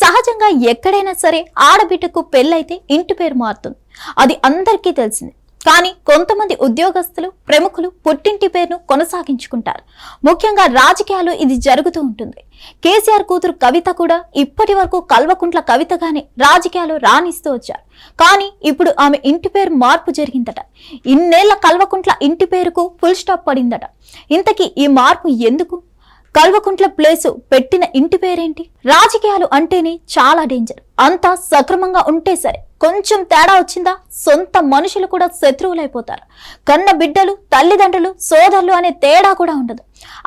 సహజంగా ఎక్కడైనా సరే ఆడబిడ్డకు పెళ్ళైతే ఇంటి పేరు మారుతుంది. అది అందరికీ తెలిసింది. కానీ కొంతమంది ఉద్యోగస్తులు, ప్రముఖులు పుట్టింటి పేరును కొనసాగించుకుంటారు. ముఖ్యంగా రాజకీయాల్లో ఇది జరుగుతూ ఉంటుంది. కేసీఆర్ కూతురు కవిత కూడా ఇప్పటి వరకు కల్వకుంట్ల కవితగానే రాజకీయాల్లో రాణిస్తూ వచ్చారు. కానీ ఇప్పుడు ఆమె ఇంటి పేరు మార్పు జరిగిందట. ఇన్నేళ్ల కల్వకుంట్ల ఇంటి పేరుకు ఫుల్ స్టాప్ పడిందట. ఇంతకీ ఈ మార్పు ఎందుకు? కల్వకుంట్ల ప్లేసు పెట్టిన ఇంటి పేరేంటి? రాజకీయాలు అంటేనే చాలా డేంజర్. అంతా సక్రమంగా ఉంటే సరే, కొంచెం తేడా వచ్చిందా సొంత మనుషులు కూడా శత్రువులైపోతారు. కన్న బిడ్డలు, తల్లిదండ్రులు, సోదరులు అనే తేడా కూడా ఉండదు.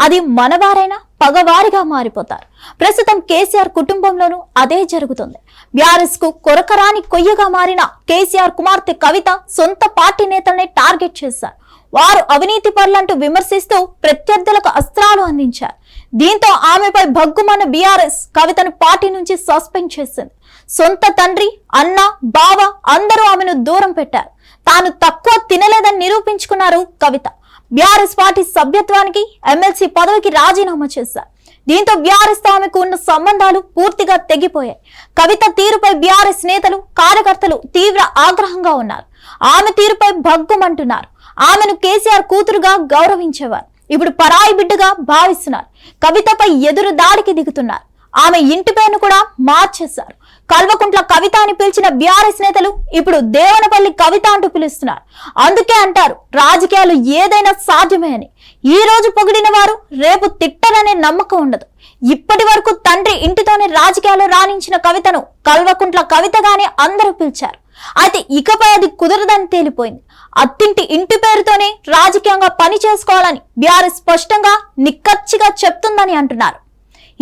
అది మనవారైనా పగవారిగా మారిపోతారు. ప్రస్తుతం కేసీఆర్ కుటుంబంలోనూ అదే జరుగుతుంది. బీఆర్ఎస్ కు కొరకరాని కొయ్యగా మారిన కేసీఆర్ కుమార్తె కవిత సొంత పార్టీ నేతల్ని టార్గెట్ చేశారు. వారు అవినీతి పరులంటూ విమర్శిస్తూ ప్రత్యర్థులకు అస్త్రాలు అందించారు. దీంతో ఆమెపై భగ్గుమన్న బీఆర్ఎస్ కవితను పార్టీ నుంచి సస్పెండ్ చేసింది. సొంత తండ్రి, అన్న, బావ అందరూ ఆమెను దూరం పెట్టారు. తాను తక్కువ తినలేదని నిరూపించుకున్నారు కవిత. బీఆర్ఎస్ పార్టీ సభ్యత్వానికి, ఎమ్మెల్సీ పదవికి రాజీనామా చేశారు. దీంతో బీఆర్ఎస్ తో ఆమెకు ఉన్న సంబంధాలు పూర్తిగా తెగిపోయాయి. కవిత తీరుపై బీఆర్ఎస్ నేతలు, కార్యకర్తలు తీవ్ర ఆగ్రహంగా ఉన్నారు. ఆమె తీరుపై భగ్గుమంటున్నారు. ఆమెను కేసీఆర్ కూతురుగా గౌరవించేవారు ఇప్పుడు పరాయి బిడ్డగా భావిస్తున్నారు. కవితపై ఎదురు దాడికి దిగుతున్నారు. ఆమె ఇంటి పేరును కూడా మార్చేశారు. కల్వకుంట్ల కవిత అని పిలిచిన బీఆర్ఎస్ నేతలు ఇప్పుడు దేవనపల్లి కవిత అంటూ పిలుస్తున్నారు. అందుకే అంటారు రాజకీయాలు ఏదైనా సాధ్యమే అని. ఈ రోజు పొగిడిన వారు రేపు తిట్టరనే నమ్మకం ఉండదు. ఇప్పటి వరకు తండ్రి ఇంటితోనే రాజకీయాలు రాణించిన కవితను కల్వకుంట్ల కవితగానే అందరూ పిలిచారు. అయితే ఇకపై అది కుదరదని తేలిపోయింది. అత్తింటి ఇంటి పేరుతోనే రాజకీయంగా పని చేసుకోవాలని బీఆర్ఎస్ స్పష్టంగా నిక్కచ్చిగా చెప్తుందని అంటున్నారు.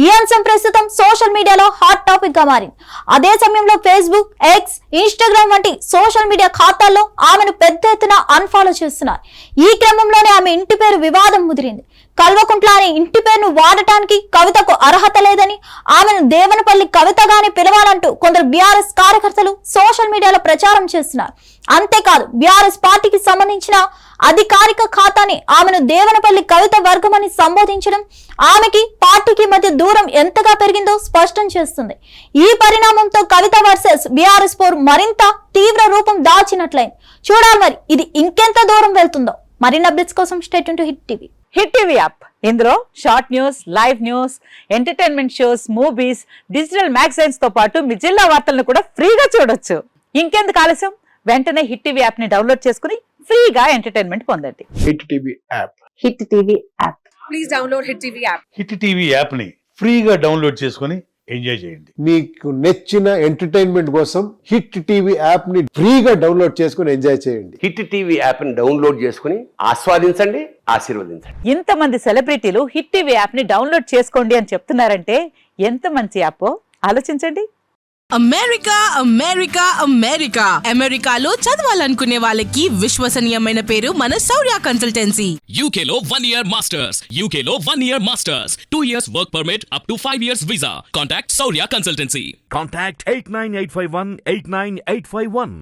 ఈ అంశం ప్రస్తుతం సోషల్ మీడియాలో హాట్ టాపిక్ గా మారింది. అదే సమయంలో ఫేస్బుక్, ఎక్స్, ఇన్స్టాగ్రామ్ వంటి సోషల్ మీడియా ఖాతాల్లో ఆమెను పెద్ద ఎత్తున అన్ఫాలో చేస్తున్నారు. ఈ క్రమంలోనే ఆమె ఇంటి పేరు వివాదం ముదిరింది. కల్వకుంట్ల అనే ఇంటి పేరును వాడటానికి కవితకు అర్హత లేదని, ఆమెను దేవనపల్లి కవితగానే పిలవాలంటూ కొందరు బీఆర్ఎస్ కార్యకర్తలు సోషల్ మీడియాలో ప్రచారం చేస్తున్నారు. అంతేకాదు బీఆర్ఎస్ పార్టీకి సంబంధించిన అధికారిక ఖాతాని ఆమెను దేవనపల్లి కవిత వర్గమని సంబోధించడం ఆమెకి పార్టీకి మధ్య దూరం ఎంతగా పెరిగిందో స్పష్టం చేస్తుంది. ఈ పరిణామంతో కవిత వర్సెస్ బీఆర్ఎస్ పోరు మరింత తీవ్ర రూపం దాల్చినట్లయింది. చూడాలి మరి ఇది ఇంకెంత దూరం వెళ్తుందో. మరిన్ని అప్డేట్స్ కోసం stay tuned to hit TV. Hit TV app, ఇందులో short news, live news, entertainment shows, movies, digital magazines తో పాటు మీ జిల్లా వార్తలను కూడా ఫ్రీగా చూడొచ్చు. ఇంకెందుకు ఆలస్యం, వెంటనే హిట్ టీవీ యాప్ ని డౌన్లోడ్ చేసుకుని ఫ్రీగా ఎంటర్టైన్మెంట్ పొందండి. Hit TV app. Hit TV app. Please download hit TV app. Hit TV app ని ఫ్రీగా డౌన్లోడ్ చేసుకుని ఎంజాయ్ చేయండి. మీకు నచ్చిన ఎంటర్టైన్మెంట్ కోసం హిట్ టీవీ యాప్ ని ఫ్రీగా డౌన్లోడ్ చేసుకుని ఎంజాయ్ చేయండి. హిట్ టీవీ యాప్ ని డౌన్లోడ్ చేసుకుని ఆస్వాదించండి, ఆశీర్వదించండి. ఇంతమంది సెలబ్రిటీలు హిట్ టీవీ యాప్ ని డౌన్లోడ్ చేసుకోండి అని చెప్తున్నారంటే ఎంత మంచి యాప్ ఆలోచించండి. అమెరికా అమెరికా అమెరికా అమెరికాలో చదవాలనుకునే వాళ్ళకి విశ్వసనీయమైన పేరు మన శౌర్య కన్సల్టెన్సీ. UK లో 1 year masters, UK లో 1 year masters, 2 years work permit up to 5 years visa. Contact Saurya Consultancy. Contact 89851 89851.